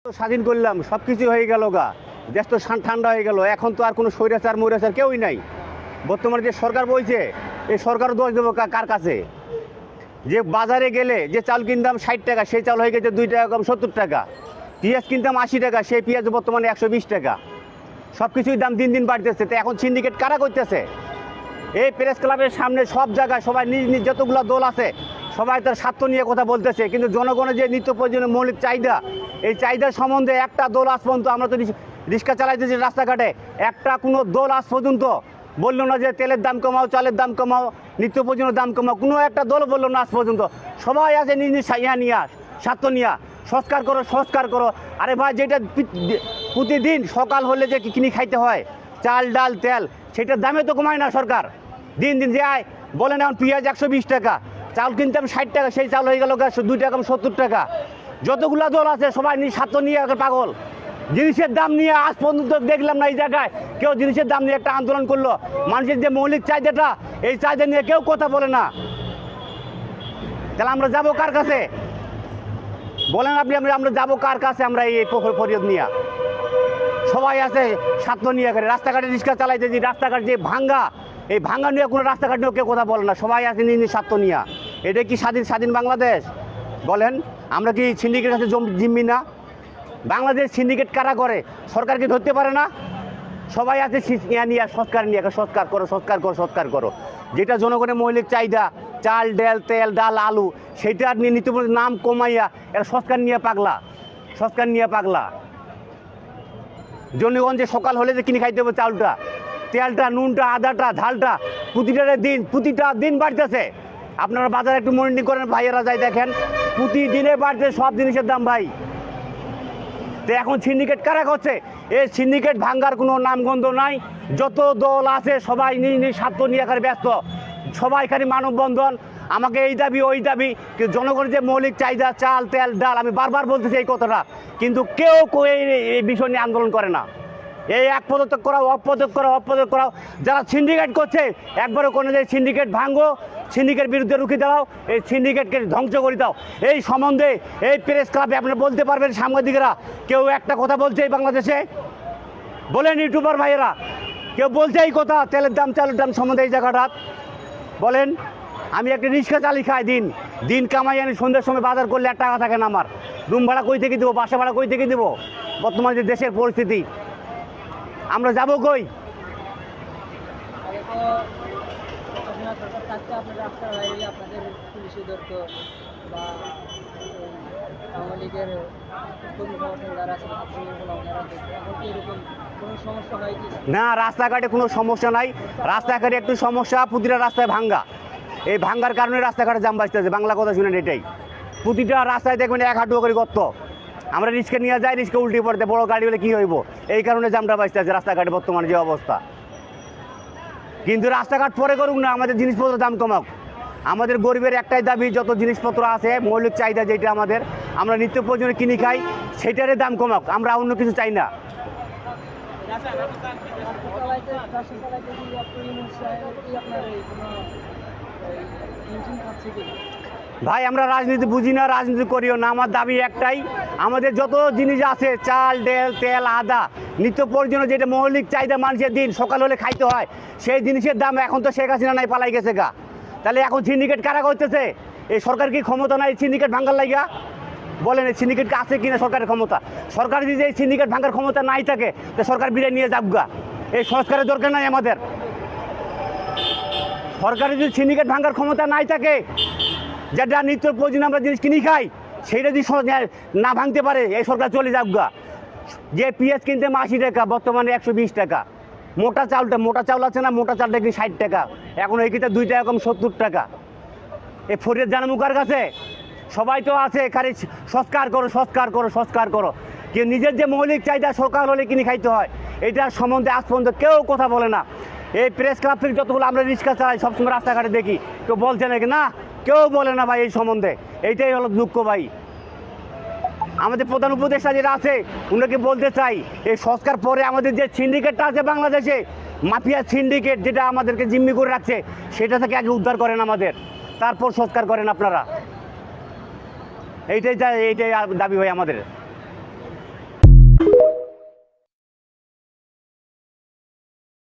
স্বাধীন করলাম, সব কিছু হয়ে গেল গা, দেশ তো ঠান্ডা হয়ে গেল। এখন তো আর কোনো স্বৈরাচার মৈরাচার কেউই নাই। বর্তমানে যে সরকার বইছে, এই সরকারও দোষ দেবো কার কাছে? যে বাজারে গেলে যে চাল কিনতাম 60 টাকা, সেই চাল হয়ে গেছে 2 টাকা কম 70 টাকা। পেঁয়াজ কিনতাম 80 টাকা, সেই পেঁয়াজ বর্তমানে 120 টাকা। সব কিছুই দাম দিন দিন বাড়তেছে। তো এখন সিন্ডিকেট কারা করতেছে? এই প্রেস ক্লাবের সামনে সব জায়গায় সবাই নিজ নিজ যতগুলো দল আছে সবাই তার স্বার্থ নিয়ে কথা বলতেছে, কিন্তু জনগণের যে নিত্য প্রয়োজনীয় মৌলিক চাহিদা, এই চাহিদার সম্বন্ধে একটা দল আজ পর্যন্ত, আমরা তো রিক্সা চালাইতেছি রাস্তাঘাটে, একটা কোনো দল আজ পর্যন্ত বললো না যে তেলের দাম কমাও, চালের দাম কমাও, নিত্য প্রয়োজনীয় দাম কমাও। কোনো একটা দল বললো না আজ পর্যন্ত। সবাই আছে নিজ নিজ নিয়ে স্বার্থ নিয়ে সংস্কার করো, সংস্কার করো। আরে ভাই, যেটা প্রতিদিন সকাল হলে যে কিনে খাইতে হয় চাল ডাল তেল, সেটার দামে তো কমায় না সরকার। দিন দিন যে আয় বলেন, এখন পেঁয়াজ 120 টাকা, চাল কিনতাম 60 টাকা, সেই চাল হয়ে গেল 2 টাকা 70 টাকা। যতগুলা দল আছে সবাই নিজ স্বার্থ নিয়ে পাগল। জিনিসের দাম নিয়ে আজ পর্যন্ত দেখলাম না এই জায়গায় কেউ জিনিসের দাম নিয়ে একটা আন্দোলন করলো। মানুষের যে মৌলিক চাহিদাটা, এই চাহিদা নিয়ে কেউ কথা বলে না। তাহলে আমরা যাবো কার কাছে বলেন আপনি? আমরা যাবো কার কাছে? আমরা এই ফরিয়াদ নিয়ে সবাই আছে স্বার্থ নিয়ে করে রাস্তাঘাটে রিক্সা চালাইতেছি, রাস্তাঘাট যে ভাঙ্গা, এই ভাঙ্গা নিয়ে কোনো রাস্তাঘাট নিয়ে কেউ কথা বলে না। সবাই আছে নিজ নিজ স্বার্থ নিয়ে। এটা কি স্বাধীন বাংলাদেশ? বলেন, আমরা কি সিন্ডিকেট কাছে জিম্মি না? বাংলাদেশ সিন্ডিকেট কারা করে? সরকারকে ধরতে পারে না? সবাই আছে নিয়ে সংস্কার নিয়ে, সংস্কার করো, সংস্কার করো, সংস্কার করো। যেটা জনগণের মৌলিক চাহিদা, চাল ডাল তেল ডাল আলু, সেইটা নিয়ে নিত্য নাম কমাইয়া এরা সংস্কার নিয়ে পাগলা, সংস্কার নিয়ে পাগলা। জনগণ যে সকাল হলে যে কিনে খাইতে হবে চালটা, তেলটা, নুনটা, আদাটা, ঝালটা, প্রতিটা দিন বাড়তেছে। আপনারা বাজারে একটু মনিটরিং করেন, ভাইয়েরা যাই দেখেন, প্রতিদিনে বাড়ছে সব জিনিসের দাম ভাই। তো এখন সিন্ডিকেট কারা করছে? এই সিন্ডিকেট ভাঙ্গার কোনো নামগন্ধ নাই। যত দল আছে সবাই নিজ নিজ স্বার্থ নিয়ে ব্যস্ত। সবাই খালি মানববন্ধন, আমাকে এই দাবি ওই দাবি। কিন্তু জনগণের যে মৌলিক চাহিদা চাল তেল ডাল, আমি বারবার বলতেছি এই কথাটা, কিন্তু কেউ এই বিষয় নিয়ে আন্দোলন করে না। এই এক পদত্যাগ করাও, অপদত্যাগ করাও, অপদত্যাগ করাও। যারা সিন্ডিকেট করছে একবারও কোনো যে সিন্ডিকেট ভাঙ্গো, সিন্ডিকেট বিরুদ্ধে রুখে দাও, এই সিন্ডিকেটকে ধ্বংস করে দাও। এই সম্বন্ধে এই প্রেস ক্লাবে আপনারা বলতে পারবেন সাংবাদিকরা কেউ একটা কথা বলছে এই বাংলাদেশে? বলেন ইউটিউবার ভাইয়েরা, কেউ বলছে এই কথা তেলের দাম চালের দাম সম্বন্ধে এই জায়গাটা? বলেন। আমি একটা রিক্সা চালি খাই, দিন কামাই, আমি সন্ধ্যার সময় বাজার করলে 1 টাকা থাকে না আমার। রুম ভাড়া কই থেকে দেবো, বাসা ভাড়া কই থেকে দেবো? বর্তমানে যে দেশের পরিস্থিতি, আমরা যাবো কই? না, রাস্তাঘাটে কোনো সমস্যা নাই। রাস্তাঘাটে একটু সমস্যা, প্রতিটা রাস্তায় ভাঙ্গা। এই ভাঙ্গার কারণে রাস্তাঘাটে জাম বাঁচতেছে। বাংলা কথা শুনেন, এটাই। প্রতিটা রাস্তায় দেখবেন 1 হাঁটু করে গর্ত। আমরা রিক্সা নিয়ে যাই, রিক্সা উল্টে পড়তে, বড় গাড়ি হলে কী হইব? এই কারণে জামটা বাঁচতেছে রাস্তাঘাটে বর্তমানে যে অবস্থা। কিন্তু রাস্তাঘাট পরে করুক না, আমাদের জিনিসপত্রের দাম কমাক। আমাদের গরিবের একটাই দাবি, যত জিনিসপত্র আছে মৌলিক চাহিদা যেটা আমাদের, আমরা নিত্য প্রয়োজনে কিনে খাই, সেটারই দাম কমাক। আমরা অন্য কিছু চাই না। ভাই, আমরা রাজনীতি বুঝি না, রাজনীতি করিও না। আমার দাবি একটাই, আমাদের যত জিনিস আছে চাল ডাল তেল আদা, নিত্য প্রয়োজনীয় যেটা মৌলিক চাহিদা মানুষের দিন সকাল হলে খাইতে হয়, সেই জিনিসের দাম এখন তো শেখ হাসিনা নাই, পালাই গেছে গা। তাহলে এখন সিন্ডিকেট কারা করতেছে? এই সরকার কি ক্ষমতা নাই সিন্ডিকেট ভাঙ্গার লাগিয়া? বলেন, এই সিন্ডিকেট আছে কিনা সরকারের ক্ষমতা? সরকার যদি এই সিন্ডিকেট ভাঙ্গার ক্ষমতা নাই থাকে, তো সরকার বিদায় নিয়ে যাক গা। এই সংস্কারের দরকার নাই আমাদের। সরকারের যদি সিন্ডিকেট ভাঙ্গার ক্ষমতা নাই থাকে, যেটা নিত্য প্রয়োজনীয় আমরা জিনিস কিনি খাই, সেইটা যদি না ভাঙতে পারে, এই সরকার চলে যাক গা। যে পেঁয়াজ কিনতে 80 টাকা, বর্তমানে 120 টাকা। মোটা চাউল আছে না, মোটা চালটা কি 60 টাকা, এখন এইটা 2 টাকা কম 70 টাকা। এই ফরিয়াদ জানামু কার কাছে? সবাই তো আছে খালি সংস্কার করো, সংস্কার করো, সংস্কার করো। কেউ নিজের যে মৌলিক চাহিদা সকাল হলে কিনে খাইতে হয়, এটার সম্বন্ধে আজ পর্যন্ত কেউ কথা বলে না। এই প্রেস ক্লাব থেকে যতগুলো আমরা রিক্সা চালাই, সবসময় রাস্তাঘাটে দেখি, কেউ বলছে নাকি? না, কেউ বলে না ভাই এই সম্বন্ধে। এইটাই হলো দুঃখ ভাই। আমাদের প্রধান উপদেষ্টা যেটা আছে, উনাকে বলতে চাই, এই সংস্কার পরে আমাদের যে সিন্ডিকেটটা আছে বাংলাদেশে, মাফিয়া সিন্ডিকেট যেটা আমাদেরকে জিম্মি করে রাখছে, সেটা থেকে আগে উদ্ধার করেন আমাদের, তারপর সংস্কার করেন আপনারা। এইটাই দাবি ভাই আমাদের।